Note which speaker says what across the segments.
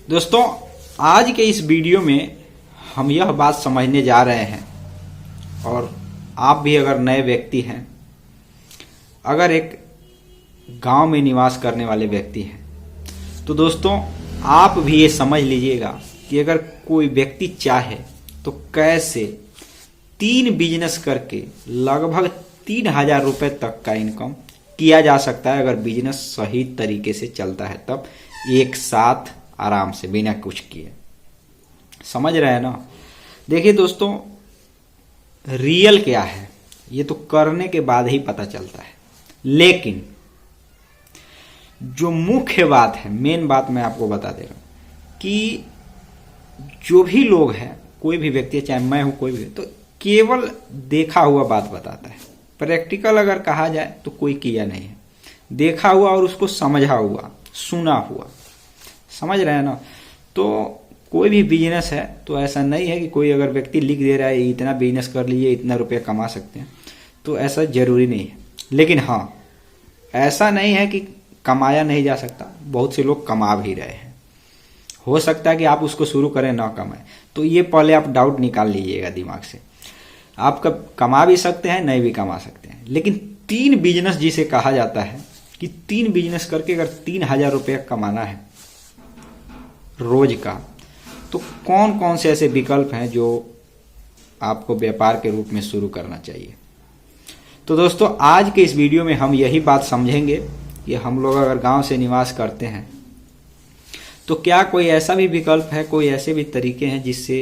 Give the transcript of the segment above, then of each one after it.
Speaker 1: दोस्तों, आज के इस वीडियो में हम यह बात समझने जा रहे हैं, और आप भी अगर नए व्यक्ति हैं, अगर एक गांव में निवास करने वाले व्यक्ति हैं, तो दोस्तों आप भी ये समझ लीजिएगा कि अगर कोई व्यक्ति चाहे तो कैसे 3 बिजनेस करके लगभग 3,000 रुपये तक का इनकम किया जा सकता है। अगर बिजनेस सही तरीके से चलता है तब एक साथ आराम से बिना कुछ किए। समझ रहे हैं ना? देखिए दोस्तों, रियल क्या है ये तो करने के बाद ही पता चलता है, लेकिन जो मुख्य बात है, मेन बात मैं आपको बता दे रहा हूं कि जो भी लोग हैं, कोई भी व्यक्ति, चाहे मैं हूं कोई भी, तो केवल देखा हुआ बात बताता है। प्रैक्टिकल अगर कहा जाए तो कोई किया नहीं है, देखा हुआ और उसको समझा हुआ, सुना हुआ। समझ रहे हैं ना? तो कोई भी बिजनेस है तो ऐसा नहीं है कि कोई अगर व्यक्ति लिख दे रहा है इतना बिजनेस कर लीजिए, इतना रुपया कमा सकते हैं, तो ऐसा जरूरी नहीं है। लेकिन हाँ, ऐसा नहीं है कि कमाया नहीं जा सकता, बहुत से लोग कमा भी रहे हैं। हो सकता है कि आप उसको शुरू करें ना कमाए, तो ये पहले आप डाउट निकाल लीजिएगा दिमाग से। आप कमा भी सकते हैं, नहीं भी कमा सकते हैं, लेकिन 3 बिजनेस जिसे कहा जाता है कि 3 बिजनेस करके अगर 3,000 रुपया कमाना है रोज का, तो कौन कौन से ऐसे विकल्प हैं जो आपको व्यापार के रूप में शुरू करना चाहिए। तो दोस्तों, आज के इस वीडियो में हम यही बात समझेंगे कि हम लोग अगर गांव से निवास करते हैं तो क्या कोई ऐसा भी विकल्प है, कोई ऐसे भी तरीके हैं जिससे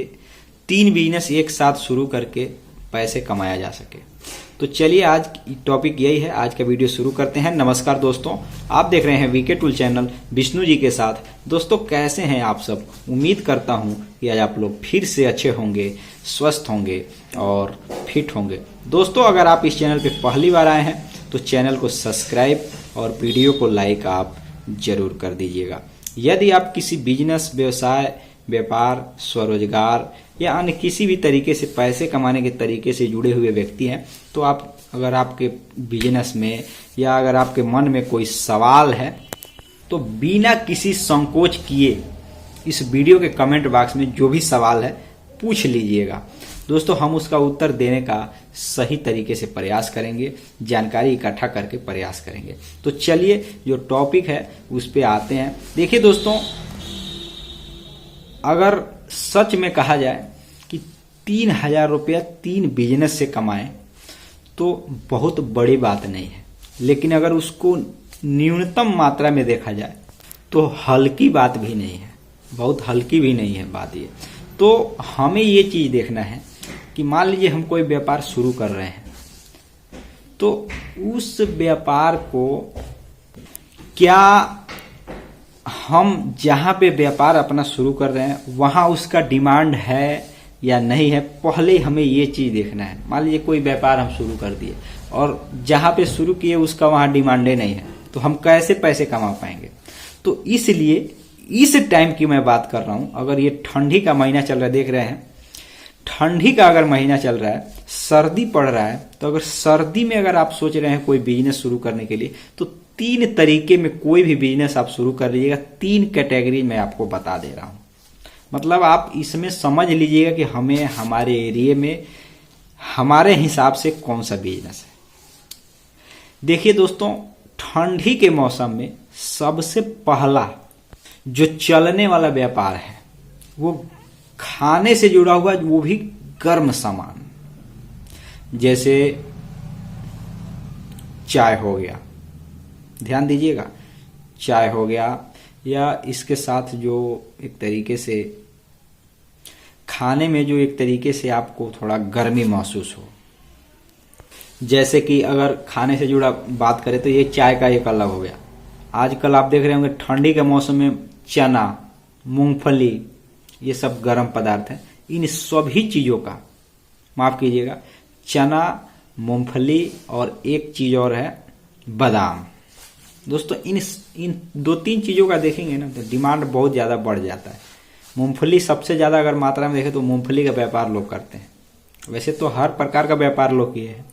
Speaker 1: 3 बिजनेस एक साथ शुरू करके पैसे कमाया जा सके। तो चलिए, आज टॉपिक यही है। आज का वीडियो शुरू करते हैं। नमस्कार दोस्तों, आप देख रहे हैं VK tool channel Vishnu ji के साथ। दोस्तों, कैसे हैं आप सब? उम्मीद करता हूं कि आज आप लोग फिर से अच्छे होंगे, स्वस्थ होंगे और फिट होंगे। दोस्तों, अगर आप इस चैनल पे पहली बार आए हैं तो चैनल को सब्सक्राइब और वीडियो को लाइक आप जरूर कर दीजिएगा। यदि आप किसी बिजनेस, व्यवसाय, व्यापार, स्वरोजगार या अन्य किसी भी तरीके से पैसे कमाने के तरीके से जुड़े हुए व्यक्ति हैं, तो आप अगर आपके बिजनेस में या अगर आपके मन में कोई सवाल है तो बिना किसी संकोच किए इस वीडियो के कमेंट बॉक्स में जो भी सवाल है पूछ लीजिएगा। दोस्तों, हम उसका उत्तर देने का सही तरीके से प्रयास करेंगे, जानकारी इकट्ठा करके प्रयास करेंगे। तो चलिए, जो टॉपिक है उस पे आते हैं। देखिए दोस्तों, अगर सच में कहा जाए कि 3,000 रुपया 3 बिजनेस से कमाएं तो बहुत बड़ी बात नहीं है, लेकिन अगर उसको न्यूनतम मात्रा में देखा जाए तो हल्की बात भी नहीं है, बहुत हल्की भी नहीं है बात ये। तो हमें ये चीज देखना है कि मान लीजिए हम कोई व्यापार शुरू कर रहे हैं, तो उस व्यापार को क्या हम जहां पे व्यापार अपना शुरू कर रहे हैं वहां उसका डिमांड है या नहीं है, पहले हमें ये चीज देखना है। मान लीजिए कोई व्यापार हम शुरू कर दिए और जहां पे शुरू किए उसका वहां डिमांडे नहीं है, तो हम कैसे पैसे कमा पाएंगे? तो इसलिए इस टाइम की मैं बात कर रहा हूं। अगर ये ठंडी का महीना चल रहा है, देख रहे हैं ठंडी का अगर महीना चल रहा है, सर्दी पड़ रहा है, तो अगर सर्दी में अगर आप सोच रहे हैं कोई बिजनेस शुरू करने के लिए, तो 3 तरीके में कोई भी बिजनेस आप शुरू कर लीजिएगा। 3 कैटेगरी में आपको बता दे रहा हूं। मतलब आप इसमें समझ लीजिएगा कि हमें हमारे एरिया में हमारे हिसाब से कौन सा बिजनेस है। देखिए दोस्तों, ठंडी के मौसम में सबसे पहला जो चलने वाला व्यापार है वो खाने से जुड़ा हुआ, वो भी गर्म सामान, जैसे चाय हो गया, ध्यान दीजिएगा, चाय हो गया, या इसके साथ जो एक तरीके से खाने में जो एक तरीके से आपको थोड़ा गर्मी महसूस हो, जैसे कि अगर खाने से जुड़ा बात करें तो ये चाय का एक अलग हो गया। आजकल आप देख रहे होंगे ठंडी के मौसम में चना, मूंगफली, ये सब गर्म पदार्थ हैं। इन सभी चीजों का, माफ कीजिएगा, चना, मूंगफली और एक चीज और है बादाम। दोस्तों, इन 2-3 चीजों का देखेंगे ना तो डिमांड बहुत ज्यादा बढ़ जाता है। मूंगफली सबसे ज्यादा अगर मात्रा में देखें तो मूंगफली का व्यापार लोग करते हैं। वैसे तो हर प्रकार का व्यापार लोग किए हैं,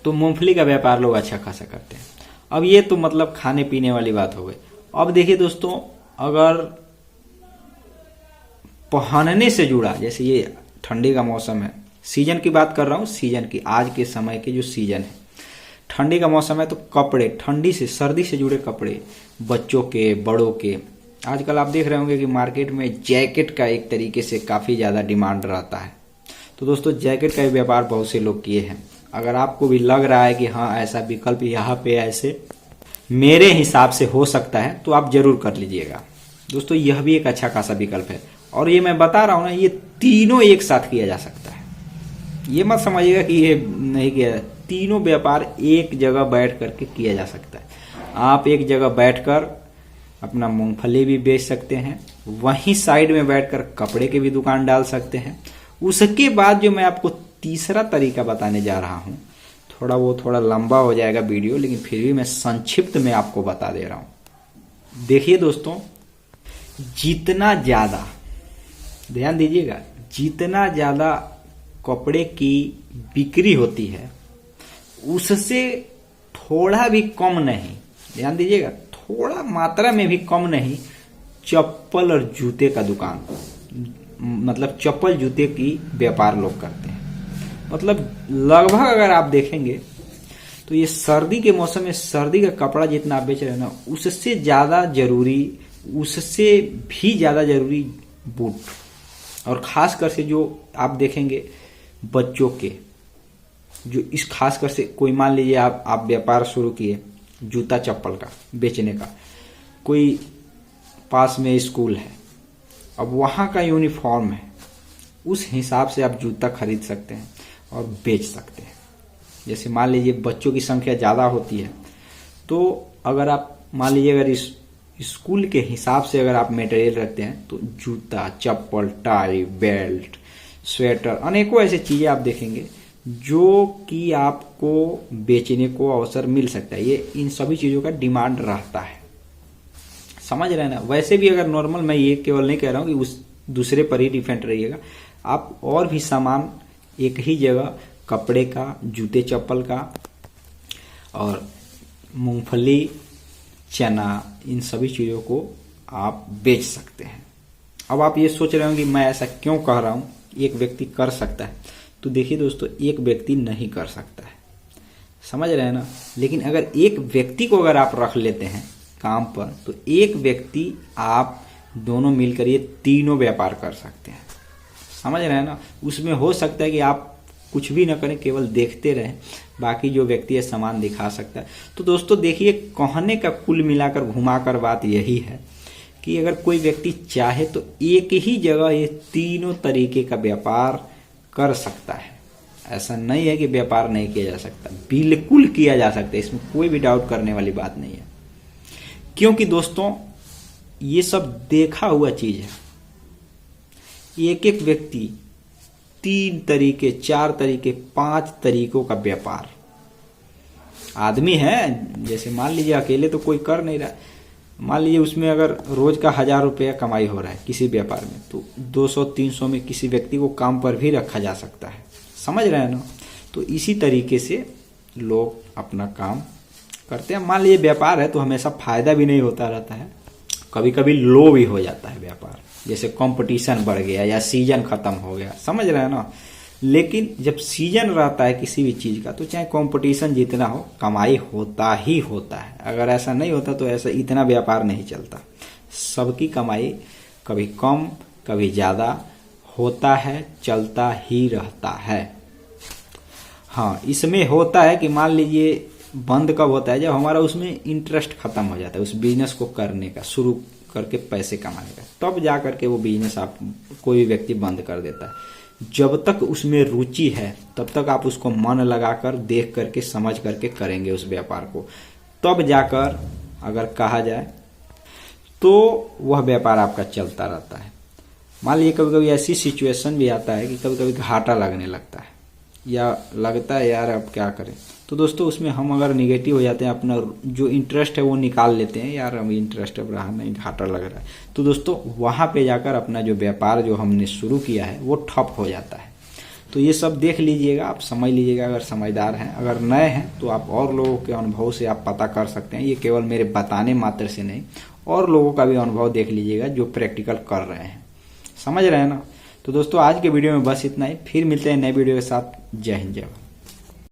Speaker 1: तो मूंगफली का व्यापार लोग अच्छा खासा करते हैं। अब ये तो मतलब खाने पीने वाली बात हो गई। अब देखिए दोस्तों, अगर पहनने से जुड़ा, जैसे ये ठंडी का मौसम है, सीजन की बात कर रहा हूँ, सीजन की, आज के समय के जो सीजन है, ठंडी का मौसम है, तो कपड़े, ठंडी से सर्दी से जुड़े कपड़े, बच्चों के, बड़ों के। आजकल आप देख रहे होंगे कि मार्केट में जैकेट का एक तरीके से काफ़ी ज़्यादा डिमांड रहता है। तो दोस्तों जैकेट का भी व्यापार बहुत से लोग किए हैं। अगर आपको भी लग रहा है कि हाँ ऐसा विकल्प यहाँ पे ऐसे मेरे हिसाब से हो सकता है, तो आप जरूर कर लीजिएगा। दोस्तों यह भी एक अच्छा खासा विकल्प है, और ये मैं बता रहा हूँ ना, ये तीनों एक साथ किया जा सकता है। ये मत समझिएगा कि ये नहीं किया, तीनों व्यापार एक जगह बैठ करके किया जा सकता है। आप एक जगह बैठकर अपना मूंगफली भी बेच सकते हैं, वहीं साइड में बैठकर कपड़े की भी दुकान डाल सकते हैं। उसके बाद जो मैं आपको तीसरा तरीका बताने जा रहा हूं, थोड़ा लंबा हो जाएगा वीडियो, लेकिन फिर भी मैं संक्षिप्त में आपको बता दे रहा हूं। देखिए दोस्तों, जितना ज्यादा, ध्यान दीजिएगा, जितना ज्यादा कपड़े की बिक्री होती है उससे थोड़ा भी कम नहीं, ध्यान दीजिएगा, थोड़ा मात्रा में भी कम नहीं, चप्पल और जूते का दुकान, मतलब चप्पल जूते की व्यापार लोग करते हैं। मतलब लगभग अगर आप देखेंगे तो ये सर्दी के मौसम में सर्दी का कपड़ा जितना आप बेच रहे हैं ना, उससे ज्यादा जरूरी, उससे भी ज्यादा जरूरी बूट, और खासकर से जो आप देखेंगे बच्चों के, जो इस खासकर से कोई मान लीजिए आप व्यापार शुरू किए जूता चप्पल का बेचने का, कोई पास में स्कूल है, अब वहाँ का यूनिफॉर्म है, उस हिसाब से आप जूता खरीद सकते हैं और बेच सकते हैं। जैसे मान लीजिए बच्चों की संख्या ज़्यादा होती है, तो अगर आप मान लीजिए अगर इस स्कूल के हिसाब से अगर आप मटेरियल रखते हैं, तो जूता, चप्पल, टाई, बेल्ट, स्वेटर, अनेकों ऐसे चीज़ें आप देखेंगे जो कि आपको बेचने को अवसर मिल सकता है। ये इन सभी चीज़ों का डिमांड रहता है, समझ रहे हैं ना। वैसे भी अगर नॉर्मल, मैं ये केवल नहीं कह रहा हूँ कि उस दूसरे पर ही डिपेंड रहिएगा, आप और भी सामान एक ही जगह, कपड़े का, जूते चप्पल का और मूंगफली, चना, इन सभी चीज़ों को आप बेच सकते हैं। अब आप ये सोच रहे होंगे कि मैं ऐसा क्यों कह रहा हूँ, एक व्यक्ति कर सकता है। तो देखिए दोस्तों, एक व्यक्ति नहीं कर सकता है, समझ रहे हैं ना। लेकिन अगर एक व्यक्ति को अगर आप रख लेते हैं काम पर, तो एक व्यक्ति, आप दोनों मिलकर ये तीनों व्यापार कर सकते हैं, समझ रहे हैं ना। उसमें हो सकता है कि आप कुछ भी ना करें, केवल देखते रहें, बाकी जो व्यक्ति है सामान दिखा सकता है। तो दोस्तों देखिए, कहने का कुल मिलाकर घुमाकर बात यही है कि अगर कोई व्यक्ति चाहे तो एक ही जगह ये तीनों तरीके का व्यापार कर सकता है। ऐसा नहीं है कि व्यापार नहीं किया जा सकता, बिल्कुल किया जा सकता है, इसमें कोई भी डाउट करने वाली बात नहीं है। क्योंकि दोस्तों ये सब देखा हुआ चीज है। एक एक व्यक्ति 3 तरीके, 4 तरीके, 5 तरीकों का व्यापार, आदमी है, जैसे मान लीजिए अकेले तो कोई कर नहीं रहा, मान लीजिए उसमें अगर रोज का 1000 रुपया कमाई हो रहा है किसी व्यापार में, तो 200-300 में किसी व्यक्ति को काम पर भी रखा जा सकता है, समझ रहे हैं ना। तो इसी तरीके से लोग अपना काम करते हैं। मान लीजिए व्यापार है तो हमेशा फायदा भी नहीं होता रहता है, कभी कभी लो भी हो जाता है व्यापार, जैसे कंपटीशन बढ़ गया या सीजन खत्म हो गया, समझ रहे हैं ना। लेकिन जब सीजन रहता है किसी भी चीज का, तो चाहे कंपटीशन जितना हो, कमाई होता ही होता है। अगर ऐसा नहीं होता तो ऐसा इतना व्यापार नहीं चलता। सबकी कमाई कभी कम कभी ज्यादा होता है, चलता ही रहता है। हाँ, इसमें होता है कि मान लीजिए बंद कब होता है, जब हमारा उसमें इंटरेस्ट खत्म हो जाता है, उस बिजनेस को करने का, शुरू करके पैसे कमाने का, तब जा करके वो बिजनेस आप कोई भी व्यक्ति बंद कर देता है। जब तक उसमें रुचि है तब तक आप उसको मन लगाकर, देख करके, समझ करके करेंगे उस व्यापार को, तब जाकर अगर कहा जाए तो वह व्यापार आपका चलता रहता है। मान लीजिए कभी कभी ऐसी सिचुएशन भी आता है कि कभी कभी घाटा लगने लगता है, या लगता है यार अब क्या करें, तो दोस्तों उसमें हम अगर निगेटिव हो जाते हैं, अपना जो इंटरेस्ट है वो निकाल लेते हैं, यार हम इंटरेस्ट अब रहा नहीं, घाटा लग रहा है, तो दोस्तों वहां पे जाकर अपना जो व्यापार जो हमने शुरू किया है वो ठप हो जाता है। तो ये सब देख लीजिएगा, आप समझ लीजिएगा अगर समझदार हैं। अगर नए हैं तो आप और लोगों के अनुभव से आप पता कर सकते हैं, ये केवल मेरे बताने मात्र से नहीं, और लोगों का भी अनुभव देख लीजिएगा जो प्रैक्टिकल कर रहे हैं। समझ रहे हैं ना। तो दोस्तों आज के वीडियो में बस इतना ही, फिर मिलते हैं नए वीडियो के साथ। जय हिंद जय भारत।